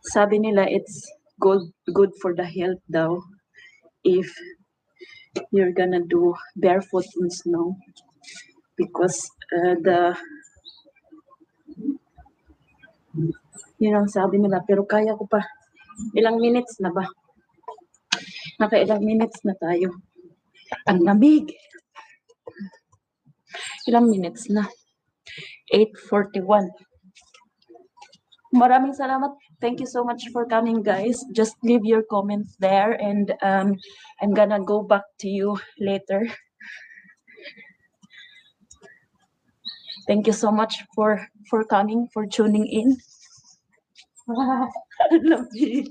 Sabi nila it's good for the health daw if you're gonna do barefoot in snow because yun ang sabi nila, pero kaya ko pa. Ilang minutes na ba? Ilang minutes na tayo. Ang lamig! Ilang minutes na? 8:41. Maraming salamat. Thank you so much for coming, guys. Just leave your comments there and I'm gonna go back to you later. Thank you so much for coming, for tuning in. I love you.